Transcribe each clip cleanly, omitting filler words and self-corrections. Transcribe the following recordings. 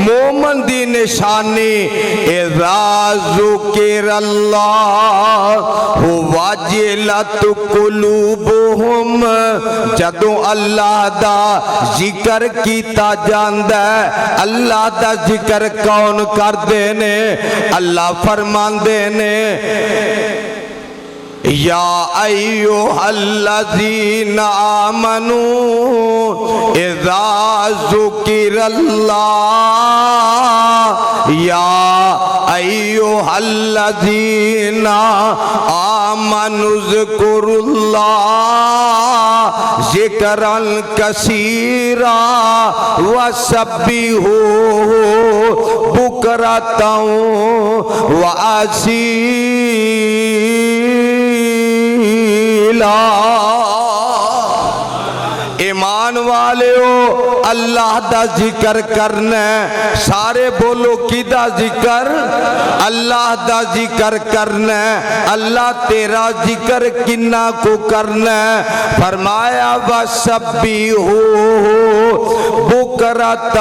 مومن دی نشانی اذا ذکر اللہ واجلت قلوبہم جدوں اللہ دا ذکر کیتا جاندا ہے۔ اللہ دا ذکر کون کر دینے؟ اللہ فرماندے نے یا ایوہ الذین آمنوا اذا ذکر اللہ یا ایوہ الذین آمنوا اذکروا اللہ ذکرا کثیرا وسبحوہ بکرۃ واسیلا۔ ایمان والےو اللہ دا ذکر کرنا ہے، سارے بولو کی دا ذکر؟ اللہ دا ذکر کرنا ہے۔ اللہ تیرا ذکر کنہ کو کرنا ہے؟ فرمایا وَسَبِّحُوهُ بُكْرَةً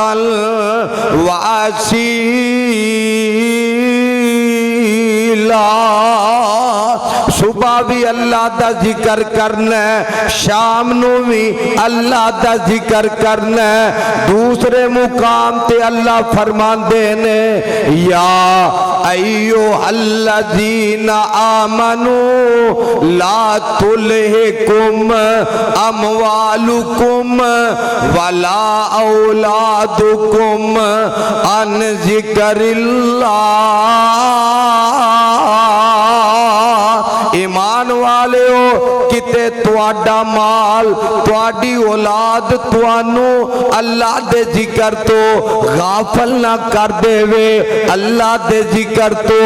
وَأَصِيلًا۔ صبح بھی اللہ دا ذکر کرنا ہے، شام نو بھی اللہ دا ذکر کرنا ہے۔ دوسرے مقام تے اللہ فرماندے نے یا ایوہ الذین آمنوا لا تلہکم اموالکم ولا اولادکم عن ذکر اللہ۔ ایمان والے ہو کتے تواڈا مال تواڈی اولاد توانو اللہ دے ذکر تو غافل نہ کر دے وے، اللہ دے ذکر تو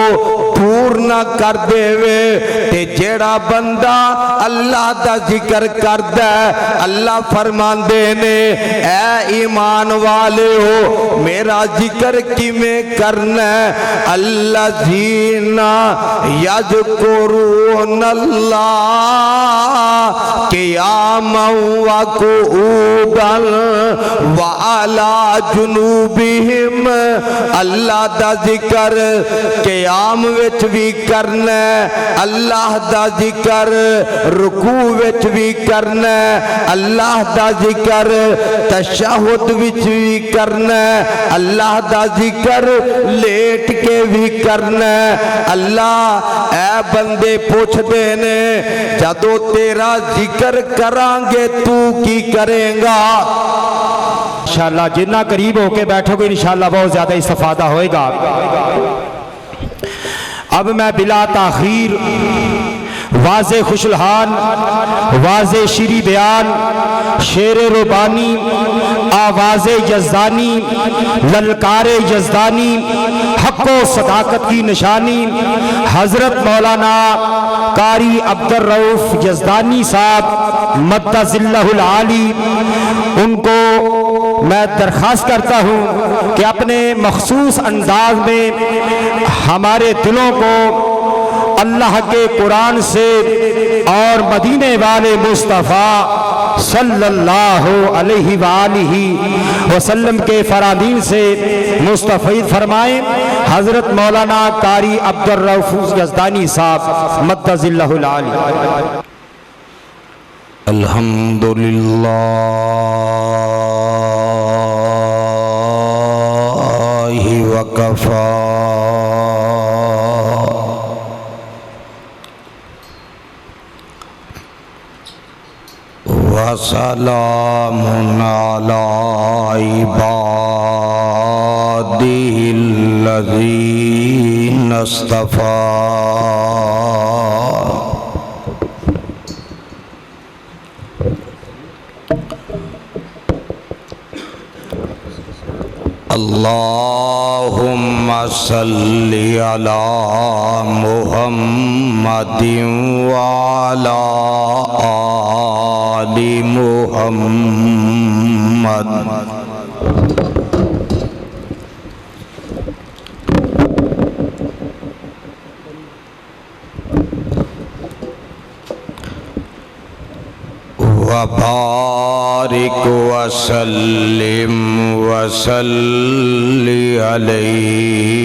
دور نہ کر دے وے۔ تے جیڑا بندہ اللہ دا ذکر کردا ہے اللہ فرماندے نے اے ایمان والے ہو میرا ذکر کیویں کرنا ہے؟ الذین یذکرون اللہ قیاما وقعودا وعلی جنوبہم۔ اللہ دا ذکر قیام وچ بھی کرنا ہے، اللہ دا ذکر رکوع وچ بھی کرنا ہے، اللہ دا ذکر تشہد وچ بھی کرنا ہے، اللہ دا ذکر لیٹ کے بھی کرنا ہے۔ اللہ اے بندے پوچھ دینے جدو تیرا ذکر کرانگے تو کی کریں گا؟ انشاءاللہ جتنا قریب ہو کے بیٹھو گے انشاءاللہ بہت زیادہ استفادہ ہوئے گا۔ اب میں بلا تاخیر واضح خوشلحان واضح شیری بیان شیر ربانی آواز یزدانی للکار یزدانی حق و صداقت کی نشانی حضرت مولانا قاری عبدالرؤوف یزدانی صاحب مد ظلہ العالی، ان کو میں درخواست کرتا ہوں کہ اپنے مخصوص انداز میں ہمارے دلوں کو اللہ کے قرآن سے اور مدینے والے مصطفیٰ صلی اللہ علیہ وآلہ وسلم کے فرامین سے مستفید فرمائیں۔ حضرت مولانا قاری عبدالرؤوف یزدانی صاحب مد ظلہ العالی۔ الحمدللہ وکفا وسلام علی عباده الذین اصطفیٰ۔ اللہم صلی علی محمد وعلی آل محمد۔ وبارک وبارك وسلم وصل عليه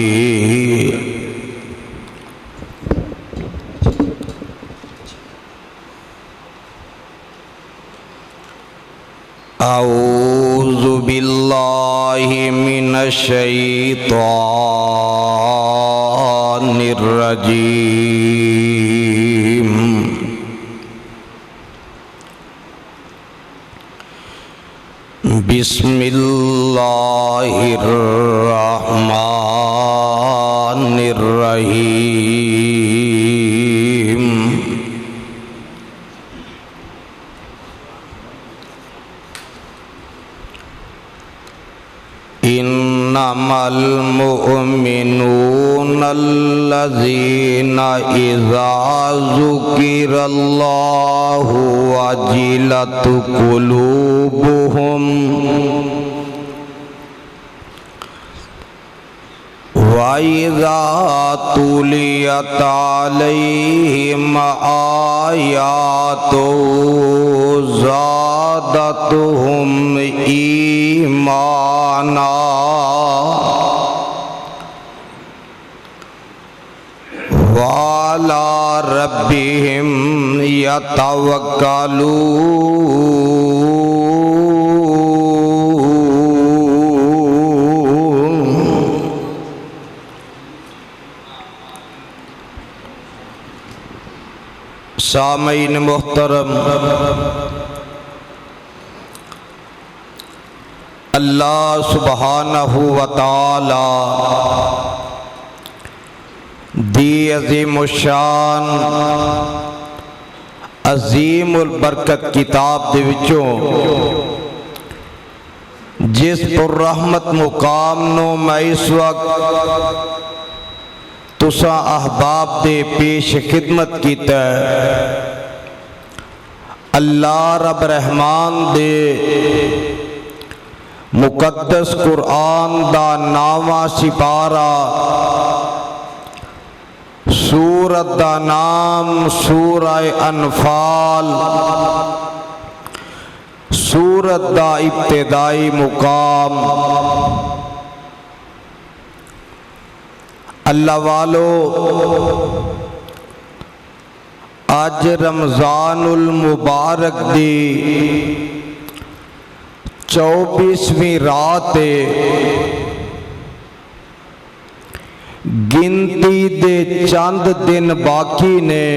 أعوذ بالله من الشيطان الرجيم بسم الله الرحمن الرحيم إنما المؤمنون الذين إذا ذكر الله وجلت قلوبهم وإذا تليت عليهم آياته زادتهم إيمانا وعلى ربهم يتوكلون سامعین محترم، اللہ سبحانہ و تعالی دی عظیم الشان عظیم البرکت کتاب دے وچوں جس پر رحمت مقام نو میں اس وقت تساں احباب دے پیش خدمت کیتا ہے، اللہ رب رحمان دے مقدس قرآن دا ناواں سپارہ سورت دا نام سورہ انفال، سورت دا ابتدائی مقام۔ اللہ والو، آج رمضان المبارک دی 24ویں رات گنتی دے چند دن باقی نے،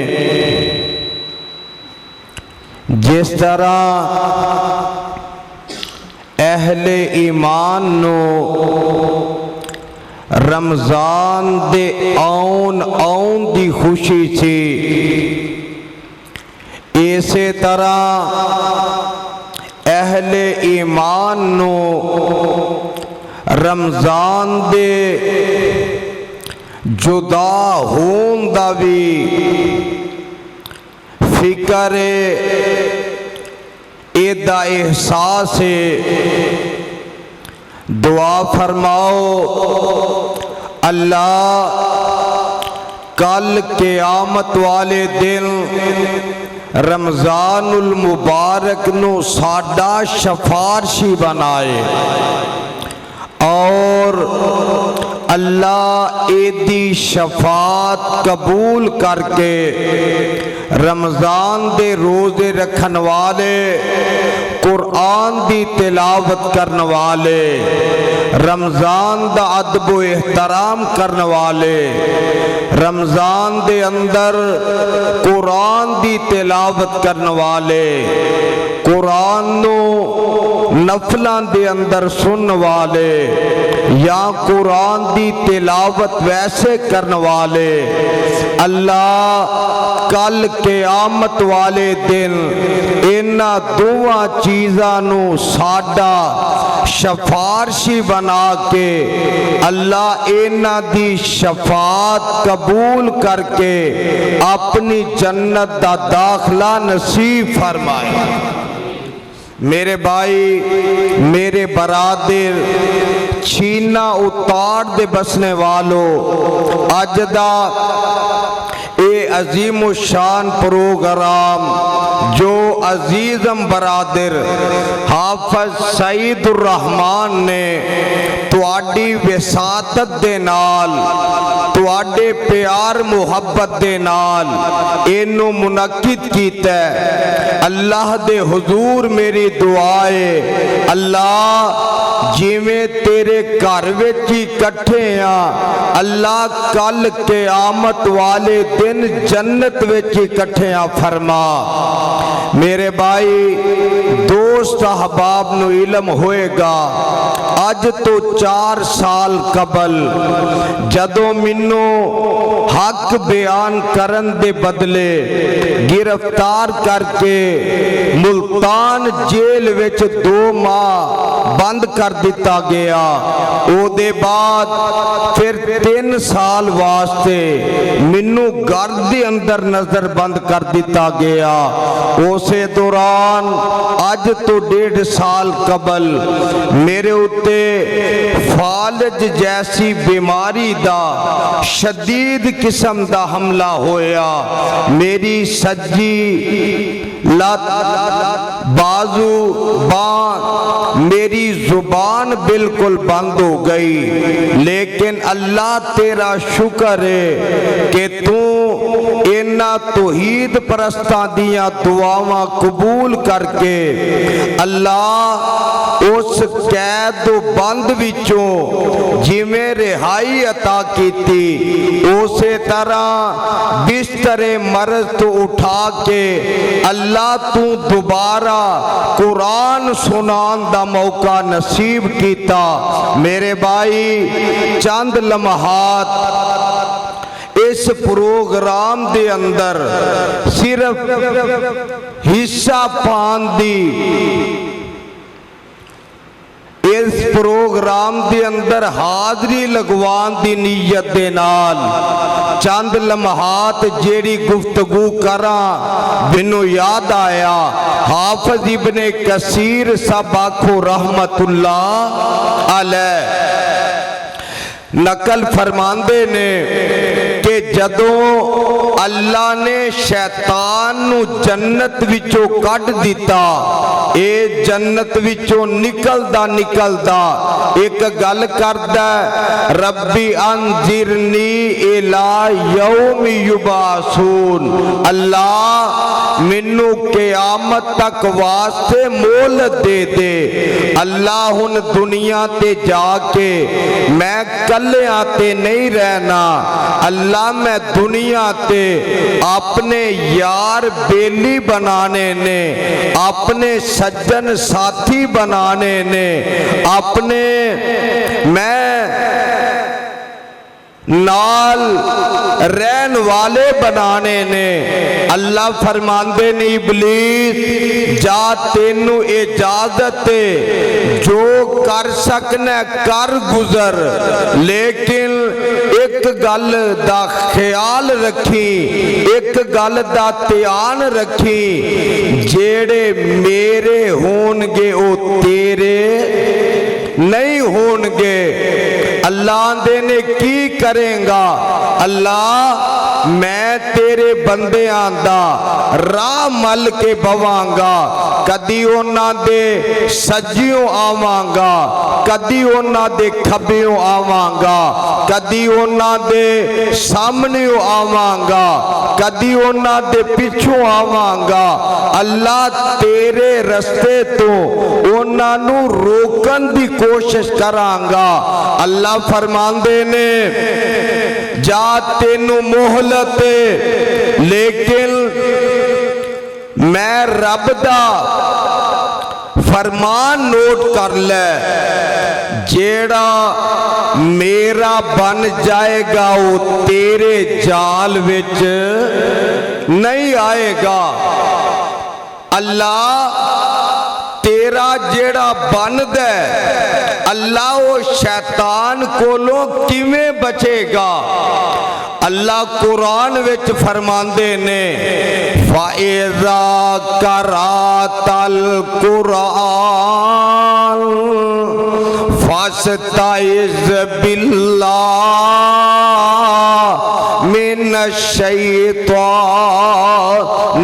جس طرح اہل ایمان نو رمضان دے آن دی خوشی سی، اسی طرح اہل ایمان نو رمضان دے جدا ہون دا بھی فکر ایدہ احساس دعا فرماؤ اللہ کل قیامت والے دن رمضان المبارک نو ساڈا شفارشی بنائے، اور اللہ ایدی شفاعت قبول کر کے رمضان دے روزے رکھن والے، قرآن دی تلاوت کرن والے، رمضان دا ادب و احترام کرن والے، رمضان دے اندر قرآن دی تلاوت کرن والے، قرآن نو نفلان دے اندر سن والے، یا قرآن دی تلاوت ویسے کرن والے، اللہ کل قیامت والے دن انہاں دوواں چیزاں نو ساڈا شفارشی بنا کے اللہ انہاں دی شفاعت قبول کر کے اپنی جنت دا داخلہ نصیب فرمائے۔ میرے بھائی، میرے برادر، چھینا اتار دے بسنے والو، اج دا اے عظیم الشان پروگرام جو عزیزم برادر حافظ سعید الرحمان نے تواڈی وساطت دے نال تواڈے پیار محبت دے نال اینو منعقد کیتا ہے۔ اللہ دے حضور میری دعا ہے اللہ جیویں تیرے گھر وچ ہی کٹھے ہاں اللہ کل قیامت والے دن جنت وچ ہی کٹھے ہاں فرما۔ میرے بھائی دوست احباب نو علم ہوئے گا اج تو 4 سال قبل جدوں منو حق بیان کرن دے بدلے گرفتار کر کے ملتان جیل وچ 2 ماہ بند کر دیتا گیا، او دے بعد پھر 3 سال واسطے منو گھر دے اندر نظر بند کر دیتا گیا۔ اسے دوران اج تو 1.5 سال قبل میرے اتے فالج جیسی بیماری دا شدید قسم دا حملہ ہویا، میری سجی لات بازو بان میری زبان بالکل بند ہو گئی، لیکن اللہ تیرا شکر ہے کہ تو اینا توحید پرستاں دیاں دعاواں قبول کر کے اللہ اس قید و بند وچوں جویں رہائی عطا کیتی اسی طرح بستر مرض تو اٹھا کے اللہ تو دوبارہ قرآن سنان دا موقع نصیب کیتا۔ میرے بھائی چند لمحات اس پروگرام دے اندر صرف حصہ پان دی اس پروگرام دے اندر حاضری لگوان دی نیت دے نال چند لمحات جیڑی گفتگو کراں بنو یاد آیا حافظ ابن کثیر صاحب آکھو رحمت اللہ علیہ نقل فرماندے نے کہ جدوں اللہ نے شیطان نو جنت وچوں کڈ دیتا اے جنت وچوں نکلدا ایک گل کردا ربی انذرنی الی یوم یبعثون، اللہ منو قیامت تک واسطے مہلت دے دے۔ اللہ ہن دنیا تے جا کے میں کلیاں تے نہیں رہنا، اللہ میں دنیا تے اپنے یار بیلی بنانے نے، اپنے سجن ساتھی بنانے نے، اپنے میں نال رہن والے بنانے نے۔ اللہ فرماندے نے ابلیس جا تینو اجازت جو کر سکنا کر گزر، لیکن ایک گل دا خیال رکھی، ایک گل دا دھیان رکھی، جیڑے میرے ہون گے او تیرے نہیں ہون گے۔ اللہ دے نے کی کریں گا؟ اللہ میں تیرے بندیاں دا راہ مل کے بواں گا، کدی اونا دے سجیوں آواں گا، کدی اونا دے کھبیوں آواں گا، کدی اونا دے سامنیوں آواں گا، کدی اونا دے پچھوں آواں گا۔ اللہ تیرے رستے تو اونا نو روکن دی کوشش کراں گا۔ اللہ فرماندے نے جا تینو مہلت لیکن میں رب دا فرمان نوٹ کر لے، جیڑا میرا بن جائے گا وہ تیرے جال وچ نہیں آئے گا۔ اللہ تیرا جیڑا بند ہے اللہ وہ شیطان کولوں کیویں بچے گا؟ اللہ قرآن وچ فرماندے نے فَإِذَا قَرَأْتَ الْقُرْآنَ فاستعذ باللہ من الشیطان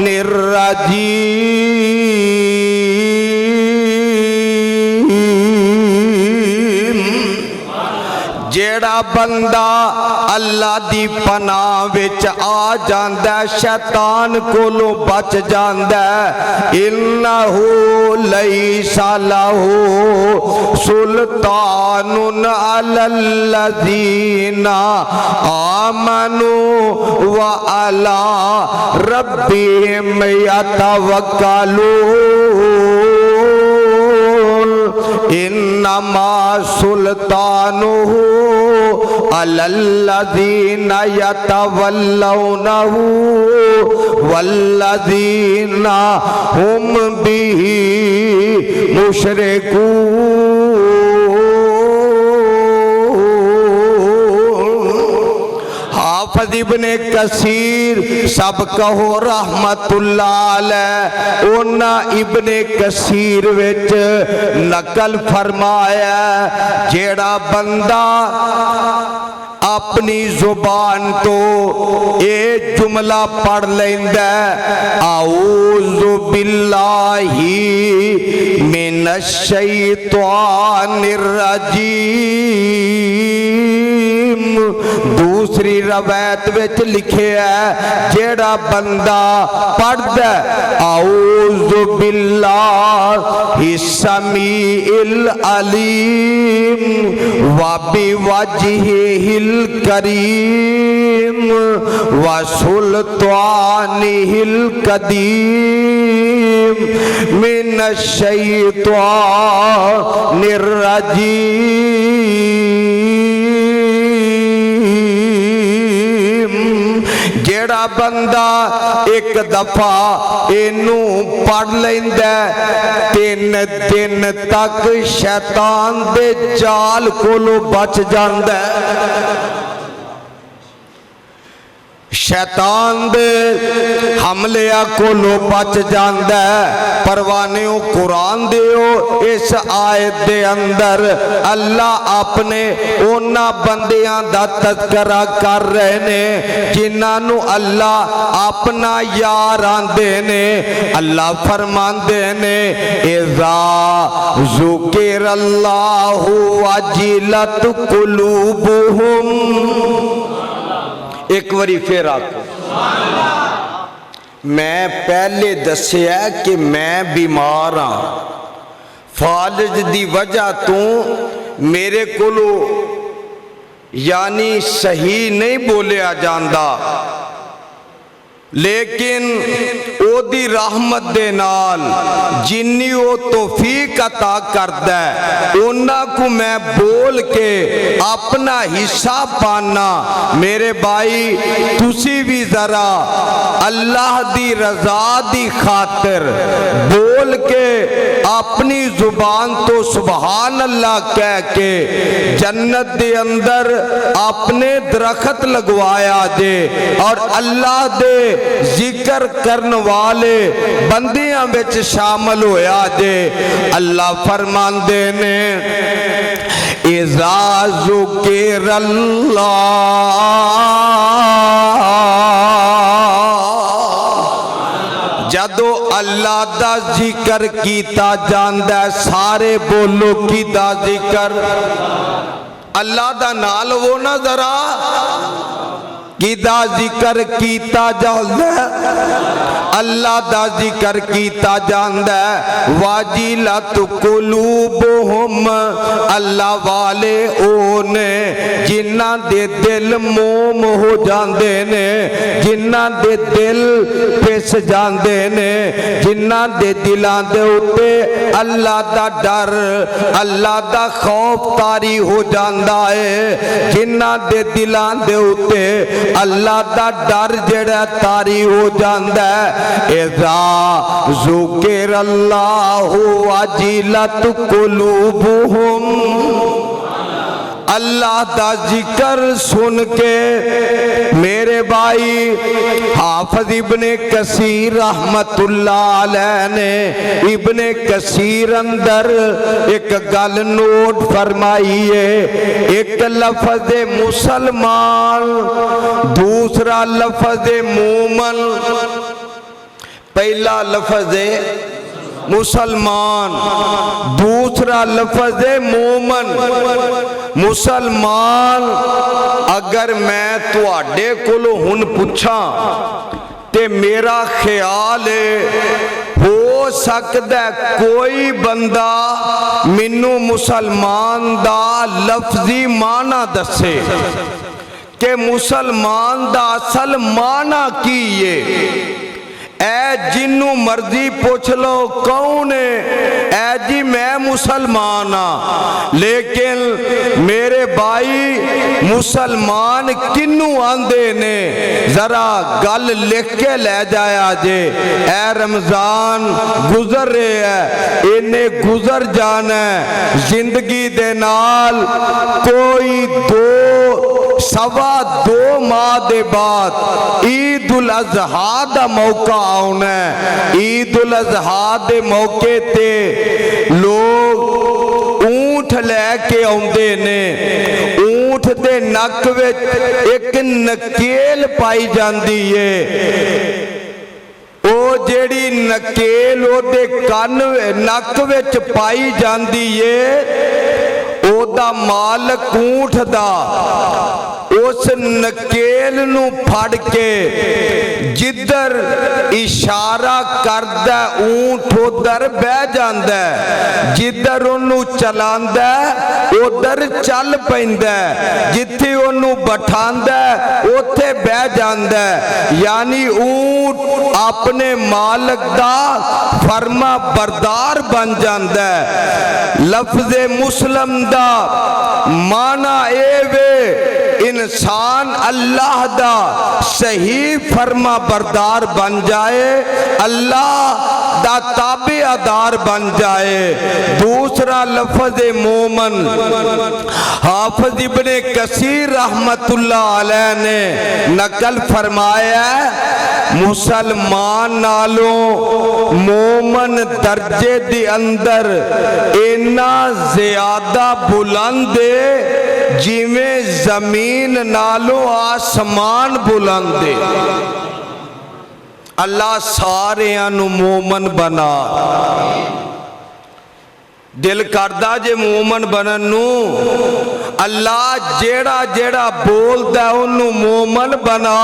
الرجیم۔ جیڑا بندہ اللہ دی پناہ وچ آ جاندا ہے شیطان کولوں بچ جاندا ہے۔ انہو لیس لہو سلطان علی الذین آمنوا وعلی ربہم یتوکلون۔ انما سلطانہ علی الذین یتولونہ والذین ہم بہ مشرکون۔ حافظ ابن کثیر سب کہو رحمت اللہ علیہ، اونا ابن کثیر وچ نقل فرمایا جیڑا بندہ اپنی زبان تو اے جملہ پڑھ لیندہ اعوذ باللہ من الشیطان الرجیم۔ دوسری روایت وچ لکھے ہے جیڑا بندہ پڑھ دے اعوذ باللہ السمیع العلیم وبوجہہ الکریم وسلطانہ القدیم من الشیطان الرجیم۔ جیڑا بندہ ایک دفعہ اینو پڑھ لیندہ 3 دن تک شیطان دے جال کولو بچ جاندہ ہے۔ شیطان دے حملے کولو بچ جاندہ ہے۔ پروانیوں قرآن دیو اس آیت دے اندر اللہ اپنے اونا بندیاں دا تذکرہ کر رہے نے جنہاں اللہ اپنا یار آندے نے۔ اللہ فرمان دے نے اذا ذکر اللہ وجلت قلوبہم۔ ایک وری پھر آکو میں پہلے دسیا کہ میں بیمار ہاں، فالج دی وجہ تو میرے کولو یعنی صحیح نہیں بولیا جاندہ، لیکن او دی رحمت دے نال جنی او توفیق عطا کردہ ہے انہاں کو میں بول کے اپنا حصہ پانا۔ میرے بھائی تسی بھی ذرا اللہ دی رضا دی خاطر بول کے اپنی زبان تو سبحان اللہ کہہ کے جنت دے اندر اپنے درخت لگوایا دے اور اللہ دے ذکر کرن والے بندیاں بچ شامل ہویا دے۔ اللہ فرمان دے نے اذا ذکر اللہ جدو اللہ دا ذکر کیتا جاندہ ہے، سارے بولو کی دا ذکر اللہ دا نال وہ نہ ذرا کی دا ذکر کیتا جاندہ ہے، اللہ دا ذکر کیتا جاندہ ہے۔ واجلت قلوبہم، اللہ والے اونے جنہ دے دل موم ہو جاندے نے، جنہ دے دل پیس جاندے نے، جنہ دے دلان دے اتے اللہ دا ڈر اللہ دا خوف تاری ہو جاندہ ہے، جنہ دے دلان دے اتے اللہ دا ڈر جڑا تاری ہو جاندہ ہے۔ اذا ذکر اللہ وجلت قلوبہم، اللہ دا ذکر سن کے میرے بھائی حافظ ابن کثیر رحمت اللہ علیہ نے ابن کثیر اندر ایک گل نوٹ فرمائی ہے، ایک لفظ مسلمان، دوسرا لفظ مومن، پہلا لفظ مسلمان، دوسرا لفظ مومن۔ مسلمان اگر میں تواڈے کولوں ہن پوچھاں تے میرا خیال ہے ہو سکتا ہے کوئی بندہ مینوں مسلمان دا لفظی معنی دسے کہ مسلمان دا اصل معنی کی ہے۔ اے جنوں مرضی پوچھ لو کون ہے، اے جی میں مسلمان ہاں، لیکن میرے بھائی مسلمان کنوں آندے نے ذرا گل لکھ کے لے جایا جے۔ اے رمضان گزر رہے ہے، انہیں گزر جانا ہے، زندگی دے نال کوئی سوا دو ماہ دے بعد عید الاضحیٰ دا موقع آنا ہے۔ عید الاضحیٰ دے موقع تے لوگ اونٹ لے کے آندے نے، اونٹ دے نک وچ ایک نکیل پائی جاندی ہے، او جیڑی نکیل او دے کان نک وچ پائی جاندی ہے، او دا مالک اونٹ دا اس نکیل نو پھڑ کے جدر اشارہ کردہ اونٹ ادھر بہ جاندہ ہے، جدر انہوں چلاندہ ہے ادھر چل پیندہ ہے، جتھے انہوں بٹھاندہ ہے اتھے بہ جاندہ ہے، یعنی اونٹ اپنے مالک دا فرما بردار بن جاندہ ہے۔ لفظ مسلم دا معنی اے وے انسان اللہ دا صحیح فرما بردار بن جائے، اللہ دا تابع دار بن جائے۔ دوسرا لفظ مومن، حافظ ابن کثیر رحمت اللہ علیہ نے نقل فرمایا ہے، مسلمان نالوں مومن درجے دی اندر اینا زیادہ بلندے جیویں زمین نالو آسمان بلندے۔ اللہ سارے انو مومن بنا، دل کردہ جے مومن بننو، اللہ جیڑا جیڑا بول دا انو مومن بنا۔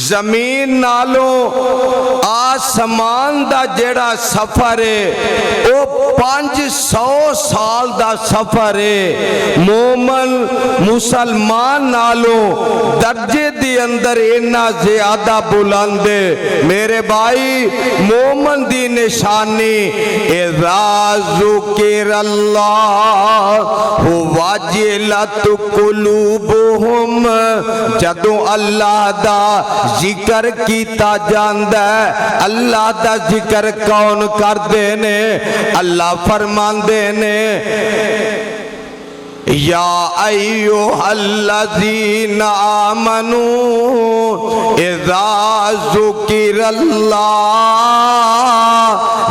زمین نالوں آسمان دا جیڑا سفر ہے او 500 سال دا سفر ہے۔ مومن مسلمان نالوں درجے دی اندر اینا زیادہ بلندے۔ میرے بھائی مومن دی نشانی اذا ذکر اللہ وجلت قلوبہم، جدوں اللہ دا ذکر کیتا جاندہ ہے۔ اللہ دا ذکر کون کر دینے؟ اللہ فرمان دینے، یا ایوہ الذین آمنوا اذا ذکر اللہ،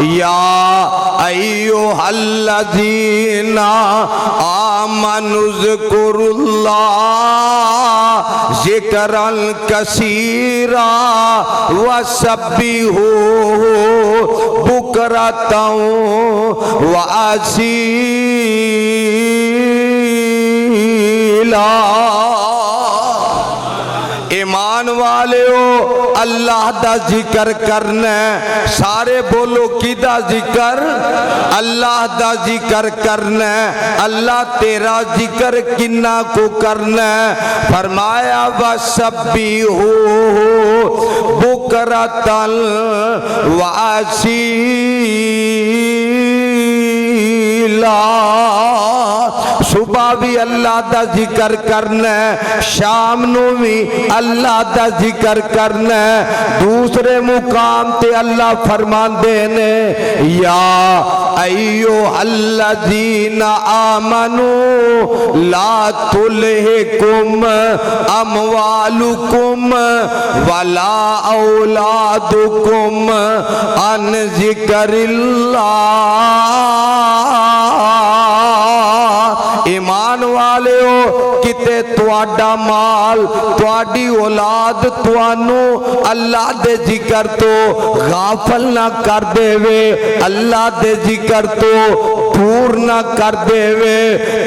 یا ایوہ الذین آمنوا اذکروا اللہ ذکرا کثیرا وسبحوہ بکرۃ واسیلا۔ ایمان والیو اللہ دا ذکر کرنا ہے، سارے بولو کی دا ذکر؟ اللہ دا ذکر کرنا ہے۔ اللہ تیرا ذکر کنہ کو کرنا ہے؟ فرمایا وَسَبِّحُوهُ بُكْرَةً وَأَصِيلًا۔ صبح بھی اللہ دا ذکر کرنا ہے شام نو بھی اللہ دا ذکر کرنا ہے دوسرے مقام تے اللہ فرماندے نے یا ایھا الذین آمنوا لا تلہکم اموالکم ولا اولادکم عن ذکر اللہ ایمان والے ہو کتے تواڈا مال تواڈی اولاد توانو اللہ دے ذکر تو غافل نہ کر دے وے اللہ دے ذکر تو دور نہ کر دے وے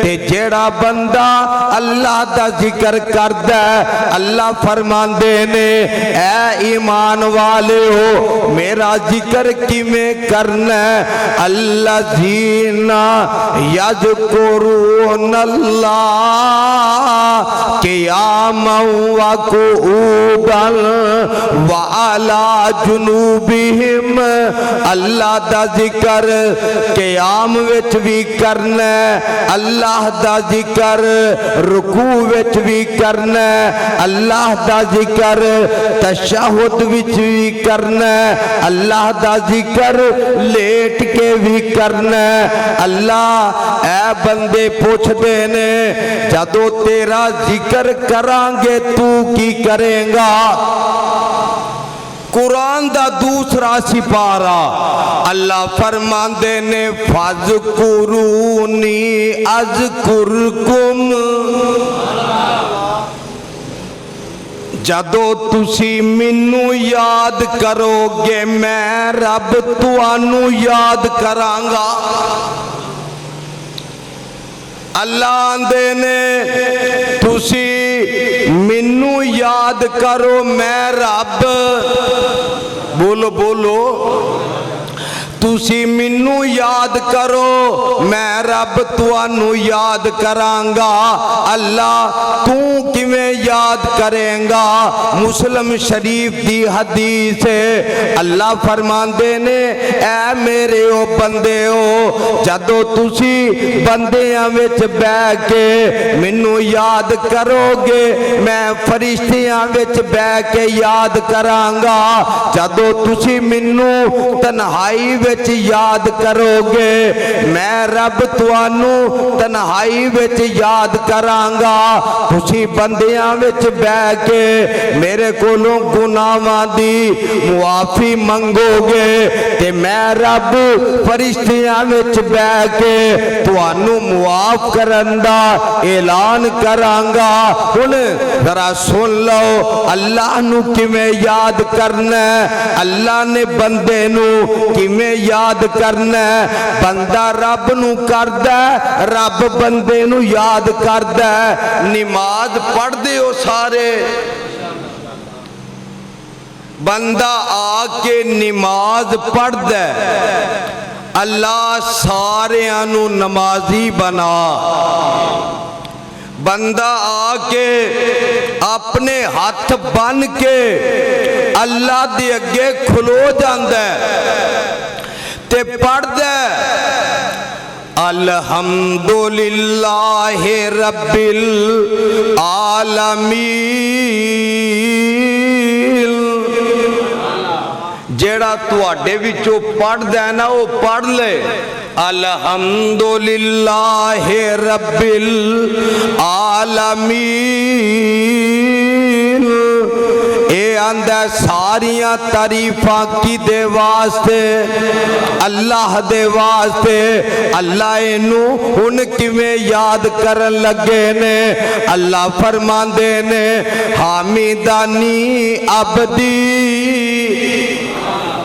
تے جیڑا بندہ اللہ دا ذکر کردا ہے اللہ فرماندے نے اے ایمان والے ہو میرا ذکر کیویں کرنا ہے الذین یذکرون اللہ قیاما وقعودا وعلی جنوبہم اللہ دا ذکر قیام وچ بھی کرنا ہے اللہ دا ذکر رکوع وچ بھی کرنا ہے اللہ دا ذکر تشہد وچ بھی کرنا ہے اللہ دا ذکر لیٹ کے بھی کرنا ہے اللہ اے بندے پوچھ دے نے جدو تیرا ذکر کرانگے تو کی کریں گا قرآن دا دوسرا سپارہ اللہ فرماندے نے فَاذْكُرُونِي أَذْكُرْكُمْ جدو تسی منو یاد کرو گے میں رب توانو یاد کرانگا اللہ آندے نے تسی منو یاد کرو میں رب بولو بولو تسی منو یاد کرو میں رب توانو یاد کرانگا اللہ تو کیویں یاد کریں گا مسلم شریف دی حدیث ہے اللہ فرماندے نے اے میرے او بندے ہو جدو تسی بندیاں وچ بیٹھ کے منو یاد کرو گے میں فرشتیاں وچ بیٹھ کے یاد کرانگا جدو تسی منو تنہائی وچ یاد کرو گے میں رب توانو تنہائی وچ یاد کرانگا تسی بندیاں وچ بیٹھ کے میرے کولوں گناہاں دی معافی منگو گے تے میں رب فرشتیاں وچ بیٹھ کے توانو معاف کرن دا اعلان کرانگا ہن ذرا سن لو اللہ نو کیویں یاد کرنا ہے اللہ نے بندے نو کیویں یاد کرنا ہے بندہ رب نو کردا ہے رب بندے نو یاد کردا ہے نماز پڑھ دے ہو سارے بندہ آ کے نماز پڑھ دے اللہ سارے انو نمازی بنا بندہ آ کے اپنے ہاتھ بن کے اللہ دے اگے کھلو جاندہ ہے تے پڑھ دے الحمدللہ رب العالمین جیڑا تواڈے وچوں پڑھ دے نا وہ پڑھ لے الحمدللہ رب العالمین اے آندہ ساریاں تعریفاں کی دے واسطے اللہ دے واسطے اللہ انو ان کیویں یاد کرن لگے نے اللہ فرماندے نے حامیدانی عبدی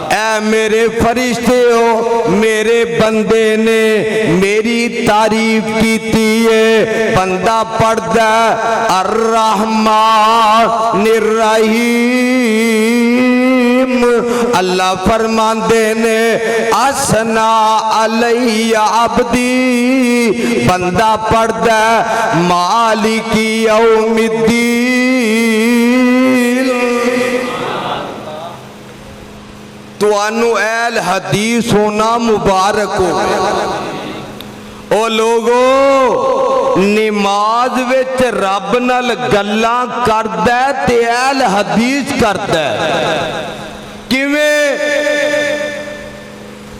اے میرے فرشتے ہو میرے بندے نے میری تعریف کیتی ہے بندہ پڑھدا الرحمن الرحیم اللہ فرماندے نے اسنا علی عبدی بندہ پڑھدا مالک یوم الدین تو انو اہل حدیث ہونا مبارک ہو او لوگو نماز وچ رب نال گلاں کردا ہے تے اہل حدیث کردا ہے کیویں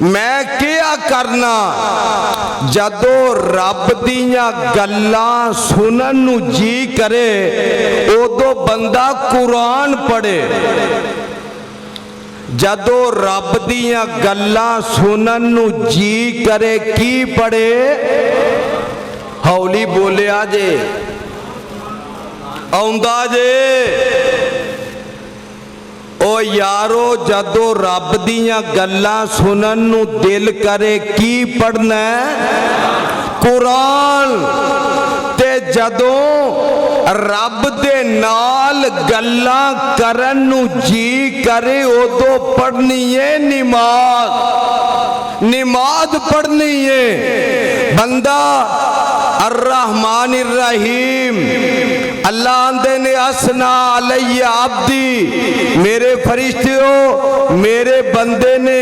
میں کیا کرنا جدو رب دیاں گلاں سنن نو جی کرے ادو بندہ قرآن پڑھے جدو رب دیاں گلاں سنن نو جی کرے کی پڑھے ہولی بولیا جے آؤندا جے او یارو جدو رب دیاں گلاں سنن نو دل کرے کی پڑھنا ہے قرآن تے جدو رب دے نال گلاں کرن نو جی کرے ادو پڑھنی ہے نماز نماز پڑھنی ہے بندہ الرحمن الرحیم اللہ آندے نے اسنا علی عبدی میرے فرشتوں میرے بندے نے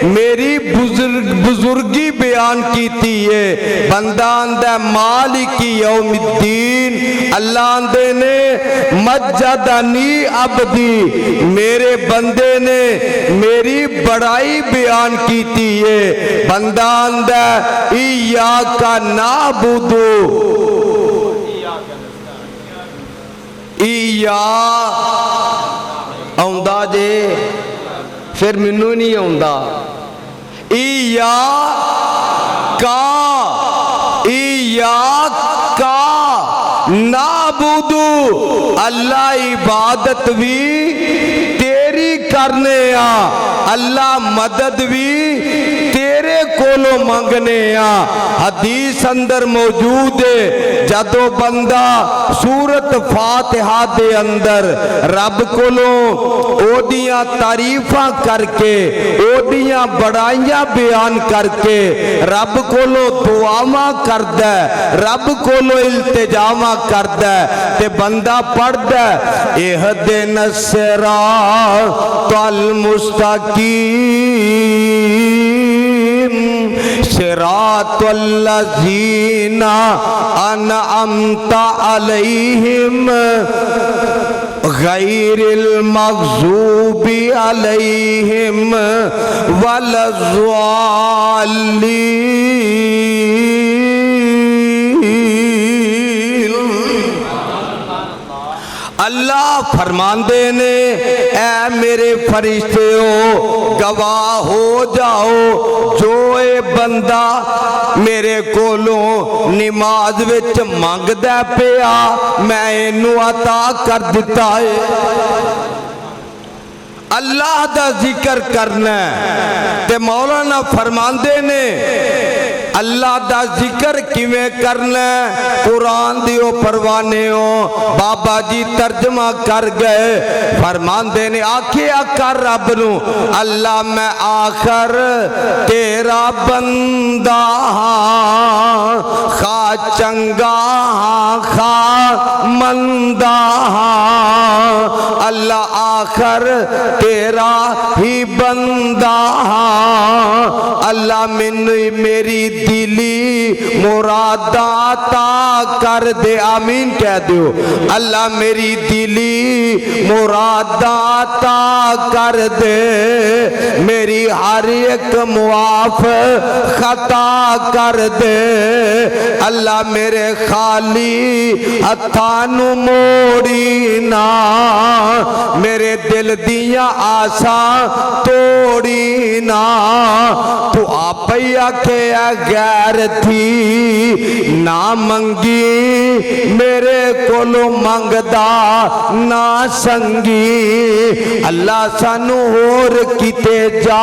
میری بزرگی بیان کیتی ہے بندہ آندہ مالک یوم الدین اللہ آندے نے مجدنی عبدی میرے بندے نے میری بڑائی بیان کیتی ہے بندہ آندہ ایاک نعبدو آؤندا جے پھر منو نہیں آؤندا ایاک نعبدو اللہ عبادت بھی تیری کرنے اللہ مدد بھی تیرے کولو منگنے حدیث اندر موجود ہے جدو بندہ سورت فاتحہ دے اندر رب کولو اوڈیاں تعریفاں کر کے اوڈیاں بڑائیاں بیان کر کے رب کولو دعاواں کردہ رب کولو التجاواں کردہ تے بندہ پڑھدہ اہدنا الصراط المستقیم صراط الذین انعمت علیہم غیر المغضوب علیہم ولا الضالین اللہ فرماندے نے اے میرے فرشتے ہو گواہ ہو جاؤ جو اے بندہ میرے کولوں نماز وچ منگدا پیا میں اینو عطا کر دیتا ہے اللہ دا ذکر کرنا ہے تے مولانا فرماندے نے اللہ دا ذکر کیویں کرنا ہے قرآن دیو پروانے ہو بابا جی ترجمہ کر گئے فرماندے نے آکھیا کر رب نو اللہ میں آخر تیرا بندہ خا چنگا خا مندہ اللہ آخر تیرا ہی بندہ اللہ میری دلی مراداتا کر دے آمین کہہ دیو اللہ میری دلی مراداتا کر دے میری ہر ایک معاف خطا کر دے اللہ میرے خالی ہتھانو موڑی نا میرے دل دیاں آساں توڑی نا تو آپیا کے غیر تھی نہ منگی میرے کولو منگدا نہ سنگی اللہ سانو اور کیتے جا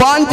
5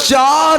4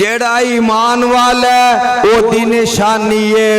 جیڑا ایمان والا ہے او دی نشانی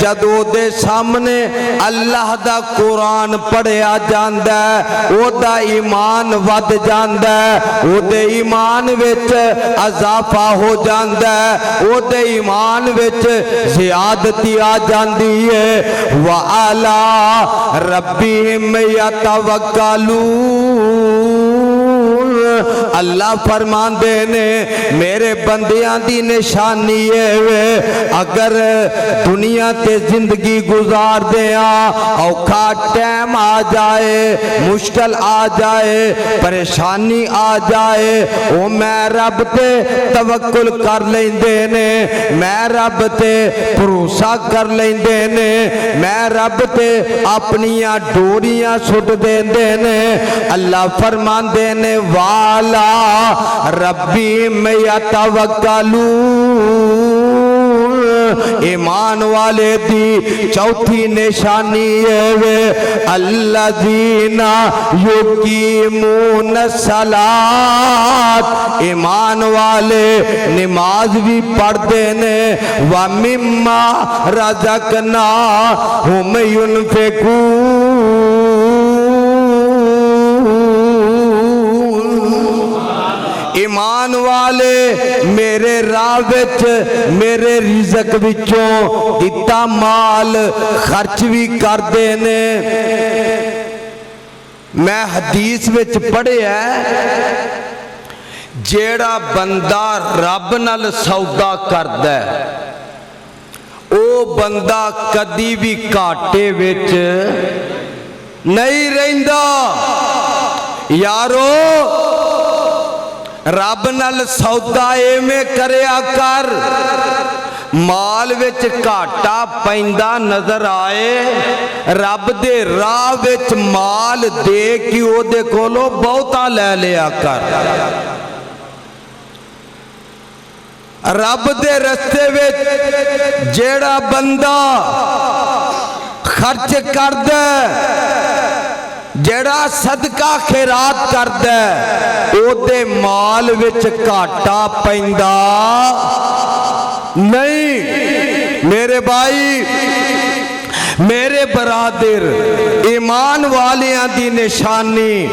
جدو دے سامنے اللہ دا قرآن پڑھیا جاندا ہے او دا ایمان ود جاندا ہے او دے ایمان وچ اضافہ ہو جاندا ہے او دے ایمان وچ زیادتی آ جاندی ہے وَعَلَىٰ رَبِّهِمْ يَتَوَكَّلُونَ اللہ فرمان دینے میرے بندیاں دی نشانی ہے اگر دنیا تے زندگی گزار دیا اوکھا ٹائم آ جائے مشکل آ جائے پریشانی آ جائے او میں رب تے توکل کر لیندے نے میں رب تے بھروسہ کر لیندے نے میں رب تے اپنیاں ڈوریاں سٹ دیندے نے اللہ فرمان دینے والا ربی میں یتوکلون ایمان والے دی چوتھی نشانی ہے الذین یقیمون الصلاۃ ایمان والے نماز بھی پڑھتے ہیں وَمِمَّا رَزَقْنَاهُمْ يُنْفِقُونَ ایمان والے میرے راہ وچ میرے رزق وچوں دتا مال خرچ بھی کردے نے میں حدیث وچ پڑھیا جیڑا بندہ رب نال سودا کردا ہے او بندہ کدی بھی گھاٹے وچ نہیں رہندا یارو رب نال سودا ایویں کریا کر مال وچ گھاٹا پیندا نظر آئے رب دے راہ وچ مال دے کے او دے کولوں بہتا لے لیا کر رب دے رستے وچ جیڑا بندہ خرچ کردا جڑا صدقہ خیرات کردا ہے او دے مال وچ گھاٹا پیندا نہیں میرے بھائی میرے برادر ایمان والیاں دی نشانی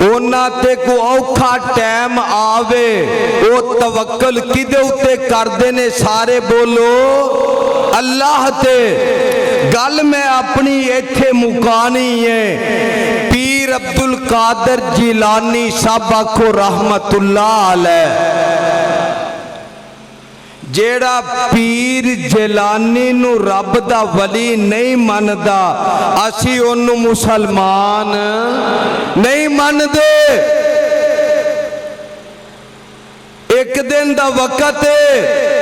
اونا تے کو اوکھا ٹائم آوے او توکل کدے اتے کردے نے سارے بولو اللہ تے گل میں اپنی ایتھے مکانی ہے پیر عبدالقادر جیلانی صاحبہ کو رحمت اللہ علیہ جیڑا پیر جیلانی نو رب دا ولی نہیں ماندا اسی انو مسلمان نہیں مان دے ایک دن دا وقت ہے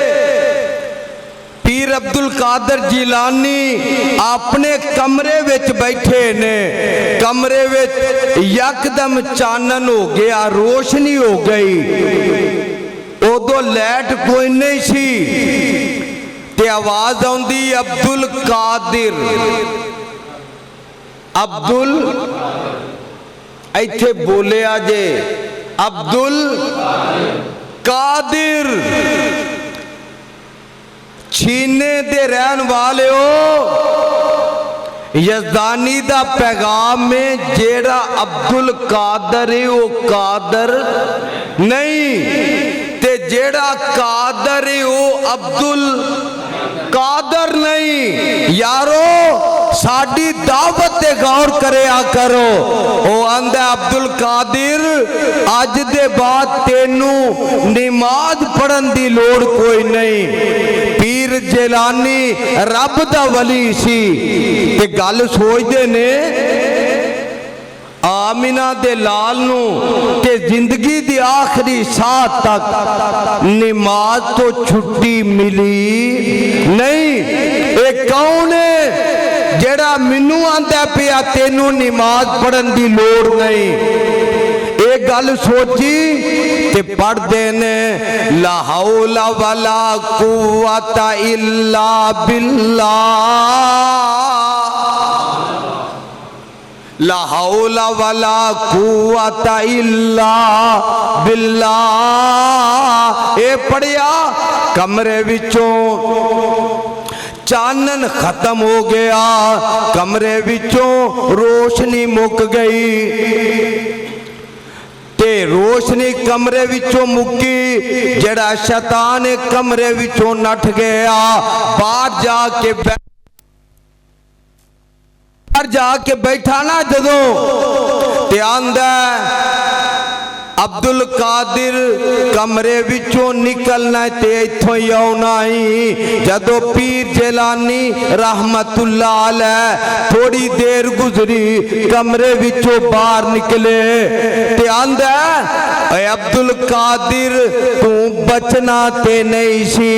پیر عبدالقادر جیلانی اپنے کمرے وچ بیٹھے نے کمرے وچ یکدم چانن ہو گیا روشنی ہو گئی ادو لائٹ کوئی نہیں سی تے آواز آندی عبدالقادر ایتھے بولے آجے عبدالقادر چھینے دے رہن والے ہو یزدانی دا پیغام میں جیڑا عبدالقادر ہے وہ قادر نہیں تے جیڑا قادر ہے وہ عبدالقادر نہیں یارو ساڑی دعوت غور کریا کرو او اندھے عبدالقادر آج دے بعد تینو نماز پڑھن دی لوڑ کوئی نہیں پیر جیلانی رب دا ولی سی تے گل سوچ دے نے آمینہ دے لال نو کہ زندگی دی آخری ساتھ تک نماز تو چھٹی ملی نہیں ایک کون ہے جیڑا منو آندہ پیا تینو نماز پڑھن دی لوڑ نہیں ایک گل سوچی تے پڑھ دینے لا حول ولا قوت الا باللہ لا حول ولا قوت الا باللہ. اے پڑھیا کمرے وچوں چانن ختم ہو گیا، کمرے وچوں روشنی مک گئی تے روشنی کمرے وچوں مکی. جڑا شیطان کمرے وچوں نٹ گیا، باہر جا کے بیٹھا نا جدوں تے آندا عبد القادر کمرے وچوں نکلنا تے ایتھوں ہی آنا ہی. جدو پیر جیلانی رحمت اللہ علیہ تھوڑی دیر گزری کمرے وچوں باہر نکلے تے آندا اے عبد القادر تو بچنا تے نہیں سی،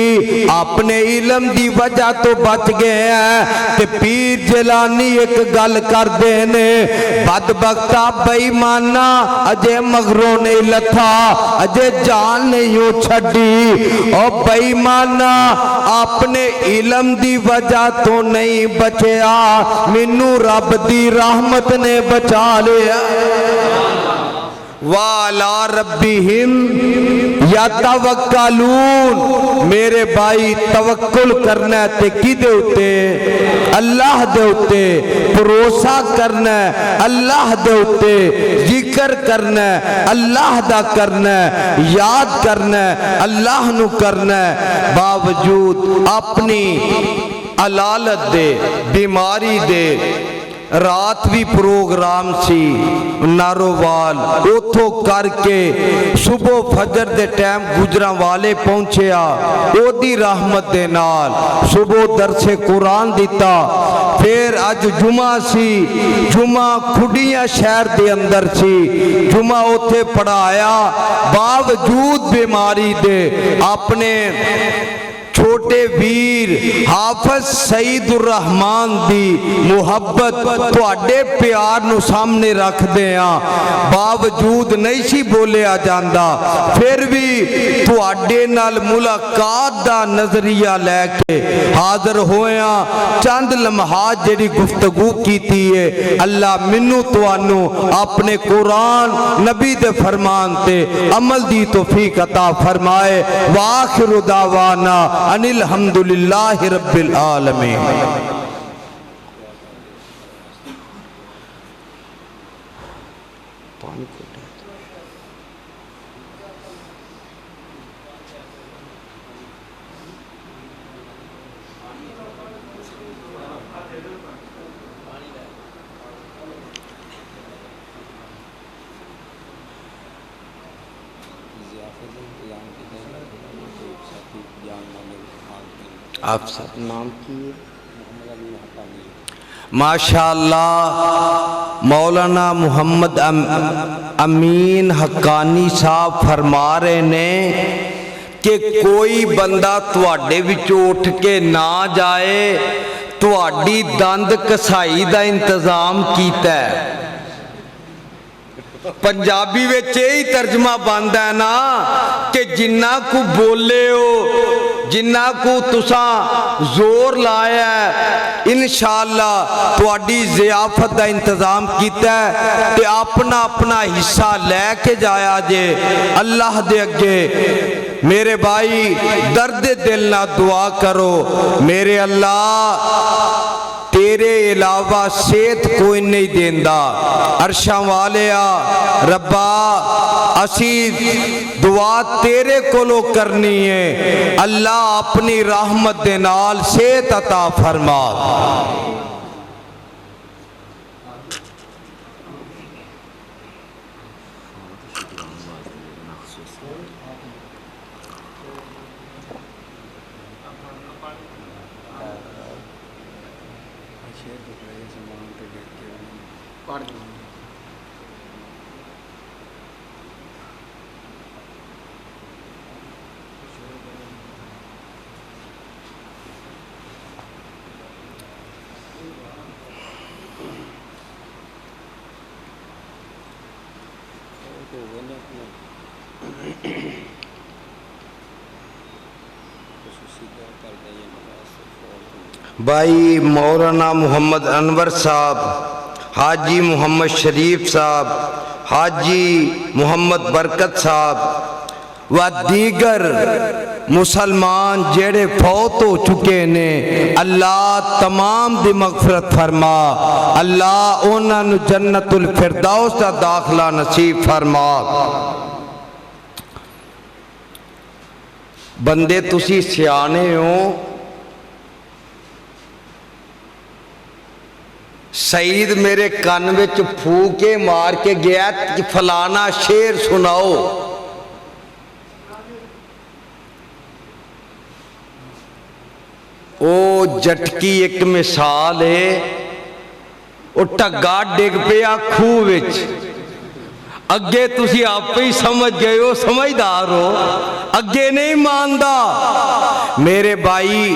اپنے علم دی وجہ تو بچ گئے ہیں. تے پیر جیلانی ایک گل کر دینے، بدبختہ بے ایمانہ اجے مغروں نہیں لتھا، اجے جان نہیں ہو چھڑی. اور بے ایمانہ اپنے علم دی وجہ تو نہیں بچیا، منو رب دی رحمت نے بچا لیا. وَعَلَىٰ رَبِّهِمْ يَتَوَكَّلُونَ. میرے بھائی توکل کرنا ہے تے کی دے ہوتے؟ اللہ دے ہوتے. بھروسہ کرنا ہے اللہ دے ہوتے. ذکر کرنا ہے اللہ دا کرنا ہے. یاد کرنا ہے اللہ نو کرنا ہے. باوجود اپنی علالت دے بیماری دے رات بھی پروگرام سی نارووال اتھو کر کے صبح فجر دے ٹائم گجران والے پہنچیا. او دی رحمت دے نال صبح درس قرآن دیتا. پھر اج جمعہ سی، جمعہ کھڈیاں شہر دے اندر سی، جمعہ اتھے پڑھایا. باوجود بیماری دے اپنے چھوٹے ویر حافظ سعید الرحمان دی محبت تو اڈے پیار نو سامنے رکھ دیا، باوجود نہیں سی بولیا جاندہ. پھر بھی تو اڈے نال ملاقات دا نظریہ لے کے حاضر ہویا. چند لمحات جڑی گفتگو کیتی ہے، اللہ منو تو انو اپنے قرآن نبی دے فرمان تے عمل دی توفیق عطا فرمائے. وآخر دعوانا ان الحمدللہ رب العالمین. آپ سب نام کیے ماشاءاللہ. مولانا محمد امین حقانی صاحب فرما رہے نے کہ کوئی بندہ تواڈے وچوں اٹھ کے نہ جائے، تواڈی دند کسائی دا انتظام کیتا ہے. پنجابی وچ یہی ترجمہ بندا ہے نا کہ جنہ کو بولے ہو، جنہ کو تساں زور لایا ہے، انشاءاللہ تواڈی ضیافت دا انتظام کیتا ہے تے اپنا اپنا حصہ لے کے جایا جے اللہ دے اگے. میرے بھائی درد دل نہ دعا کرو، میرے اللہ تیرے علاوہ صحت کوئی نہیں دیندا. عرشاں والیا ربا اسی دعا تیرے کولو کرنی ہے، اللہ اپنی رحمت دے نال صحت عطا فرما. بھائی مولانا محمد انور صاحب حاجی محمد شریف صاحب، حاجی محمد برکت صاحب و دیگر مسلمان جڑے فوت ہو چکے نے، اللہ تمام دی مغفرت فرما، اللہ انہاں نو جنت الفردوس دا داخلہ نصیب فرما۔ بندے تسی سیانے ہو، سعید میرے کان وچ پھوکے مار کے گیا کہ فلانا شعر سناؤ، او جٹکی ایک مثال ہے، او ٹگا ڈگ پیا کھوہ وچ، اگے تسی آپ ہی سمجھ گئے ہو، سمجھدار ہو، اگے نہیں ماندا۔ میرے بھائی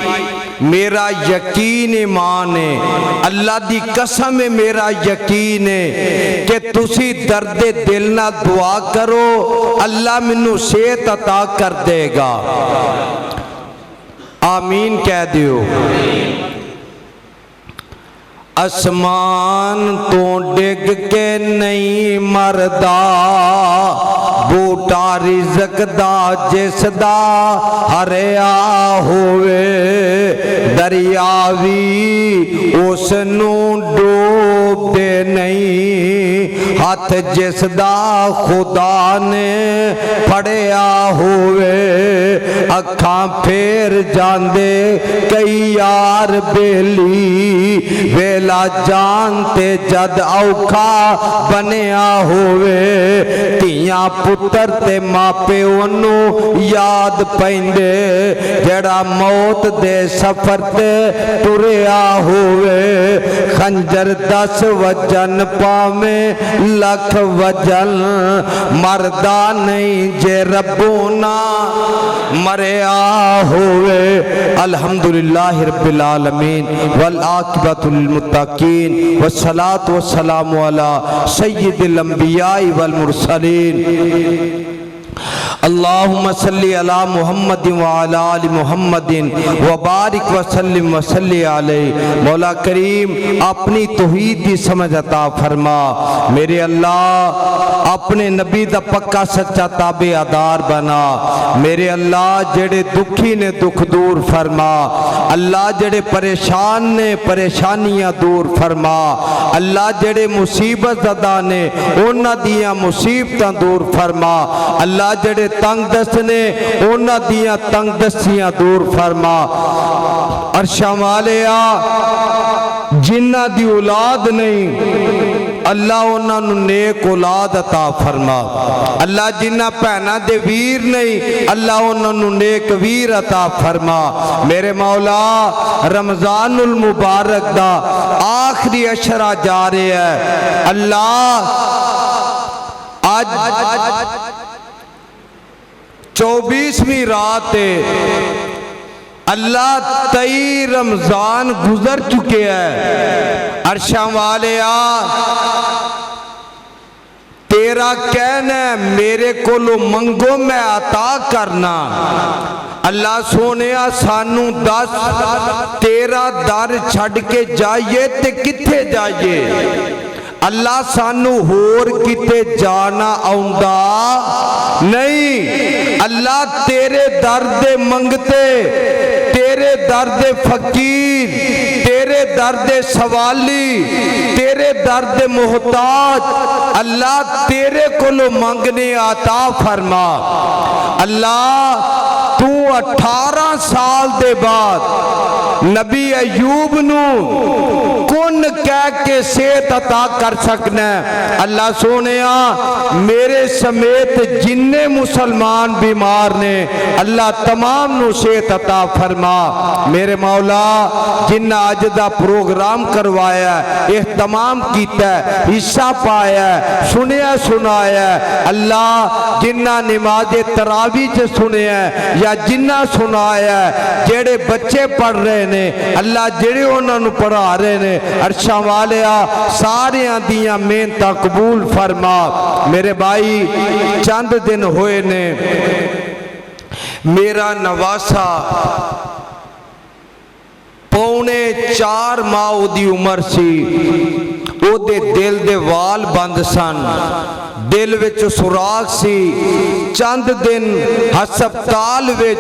میرا یقین ایمان ہے، اللہ دی قسم ہے میرا یقین ہے کہ تسی درد دل نہ دعا کرو، اللہ منو صحت عطا کر دے گا۔ آمین کہہ دیو۔ آسمان تو ڈگ کے نہیں مردا، بوٹا رزق دا جس دا ہریا ہوئے، دریاوی اس نو ڈوب دے نہیں، ہاتھ جس دا خدا نے پھڑیا ہوئے، اکھاں پھیر جاندے کئی یار بیلی، ویلا جانتے جد اوکھا بنیا ہوئے، تیاں پتر تے ماپے انو یاد پہندے، جڑا موت دے سفر تے ٹریا ہوئے، خنجر 10 وجن پاویں لکھ وجن، مردہ نہیں جے ربونا مریا ہوئے۔ الحمدللہ رب العالمین والعاقبۃ للمتقین والصلاة والسلام علی سید الانبیاء والمرسلین۔ اللہم صلی علی محمد وعلی آل محمد وبارک وسلم وصلی علیہ۔ مولا کریم اپنی توحید دی سمجھ عطا فرما، میرے اللہ اپنے نبی دا پکا سچا تابع دار بنا، میرے اللہ جڑے دکھی نے دکھ دور فرما، اللہ جڑے پریشان نے پریشانیاں دور فرما، اللہ جڑے مصیبت زدہ نے انہاں دیاں مصیبتاں دور فرما، اللہ جڑے تنگ دست نے انہاں دیاں تنگ دستیاں دور فرما۔ عرشاں والیا جنہ دی اولاد نہیں اللہ انہاں نو نیک اولاد عطا فرما، اللہ جنہ پہنا دے ویر نہیں اللہ انہاں نو نیک ویر عطا فرما۔ میرے مولا رمضان المبارک دا آخری عشرہ جا رہے ہے، اللہ آج 24ویں رات ہے، اللہ 23 رمضان گزر چکے ہیں۔ عرشاں والیا تیرا کہنا ہے میرے کو لو منگو میں عطا کرنا، اللہ سونیا سانو دس تیرا در چھڑ کے جائیے تے کتھے جائیے، اللہ سانو ہور کتے جانا آؤندا نہیں، اللہ تیرے درد منگتے، تیرے درد فقیر، تیرے درد سوالی، تیرے درد محتاج، اللہ تیرے کلو منگنے عطا فرما۔ اللہ تو 18 سال دے بعد نبی ایوب نو کن کہہ کے صحت عطا کر سکنا ہے، اللہ سونیا میرے سمیت جننے مسلمان بیمار نے اللہ تمام نو صحت عطا فرما۔ میرے مولا جنہ آج دا پروگرام کروایا ہے، اہتمام کیتا ہے، حصہ پایا ہے، سنیا سنایا ہے، اللہ جنہ نماز تراویح سے سنیا ہے یا جنہ سنایا ہے، جڑے بچے پڑھ رہے نے اللہ جڑے انہوں نے پڑھا رہے نے عرشاں والیا سارے دیاں محنتاں قبول فرما۔ میرے بھائی چند دن ہوئے نے میرا نواسا 4.25 ماہ دی عمر سی، ਉਹਦੇ ਦਿਲ ਦੇ ਵਾਲ ਬੰਦ ਸਨ, ਦਿਲ ਵਿੱਚ ਸੁਰਾਖ ਸੀ। ਚੰਦ ਦਿਨ ਹਸਪਤਾਲ ਵਿੱਚ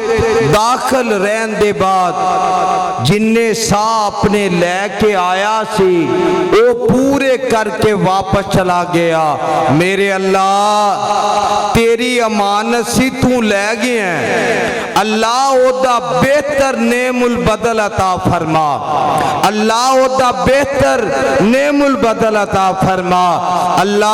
ਦਾਖਲ ਰਹਿਣ ਦੇ ਬਾਅਦ ਜਿੰਨੇ ਸਾਹ ਆਪਣੇ ਲੈ ਕੇ ਆਇਆ ਸੀ ਉਹ ਪੂਰੇ ਕਰਕੇ ਵਾਪਸ ਚਲਾ ਗਿਆ। ਮੇਰੇ ਅੱਲਾ ਤੇਰੀ ਅਮਾਨਤ ਸੀ, ਤੂੰ ਲੈ ਗਿਆ। ਅੱਲਾ ਉਹਦਾ ਬਿਹਤਰ ਨੇਮੁਲ ਬਦਲ ਅਤਾ ਫਰਮਾ, ਅੱਲਾ ਉਹਦਾ ਬਿਹਤਰ ਨੇਮੁਲ ਬਦਲ ਅਤਾ ਫਰਮਾ। ਅੱਲਾ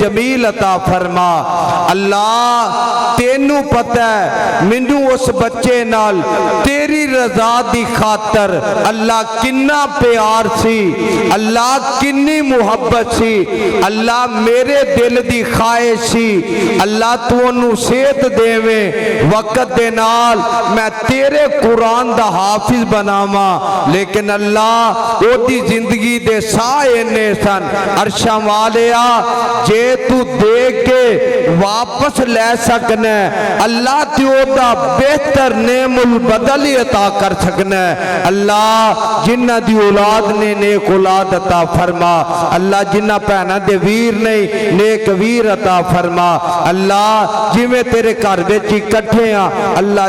ਜਮੀਲ ਅਤਾ ਫਰਮਾ। ਅੱਲਾ ਤੈਨੂੰ ਪਤਾ ਹੈ ਮੈਨੂੰ ਉਸ ਬੱਚੇ ਨਾਲ ਤੇਰੀ ਰਜ਼ਾ ਦੀ ਖਾਤਰ ਅੱਲਾ ਕਿੰਨਾ ਪਿਆਰ ਸੀ, ਅੱਲਾ ਕਿੰਨੀ ਮੁਹੱਬਤ ਸੀ। ਅੱਲਾ ਮੇਰੇ ਦਿਲ ਦੀ ਖਾਹਿਸ਼ ਸੀ ਅੱਲਾ ਤੂੰ ਉਹਨੂੰ ਸਿਹਤ ਦੇਵੇਂ, ਵਕਤ ਦੇ ਨਾਲ ਮੈਂ ਤੇਰੇ ਕੁਰਾਨ ਦਾ ਹਾਫਿਜ਼ ਬਣਾਵਾਂ। ਲੇਕਿਨ ਅੱਲਾ ਉਹਦੀ ਜ਼ਿੰਦਗੀ ਦੇ ਸਾਹ ਇੰਨੇ ਸਨ। ਅਰਸ਼ਾਂ ਵਾਲਿਆ ਜੇ ਤੂੰ ਦੇਖ ਕੇ ਵਾਪਸ ਲੈ ਸਕਣਾ ਅੱਲਾ ਤੇ ਉਹਦਾ ਬਿਹਤਰ ਨੇਮੁਲ ਬਦਲ ਹੀ ਅਤਾ ਕਰ ਸਕਣਾ। ਅੱਲਾ ਜਿਨ੍ਹਾਂ ਦੀ ਔਲਾਦ ਨੇ ਨੇਕ ਔਲਾਦ ਅਤਾ ਫਰਮਾ। ਅੱਲਾ ਜਿਨ੍ਹਾਂ ਭੈਣਾਂ ਦੇ ਵੀਰ ਨਹੀਂ ਨੇਕ ਵੀਰ ਅਤਾ ਫਰਮਾ। ਅੱਲਾ ਜਿਵੇਂ ਤੇਰੇ ਘਰ ਵਿੱਚ ਇਕੱਠੇ ਆ ਅੱਲਾ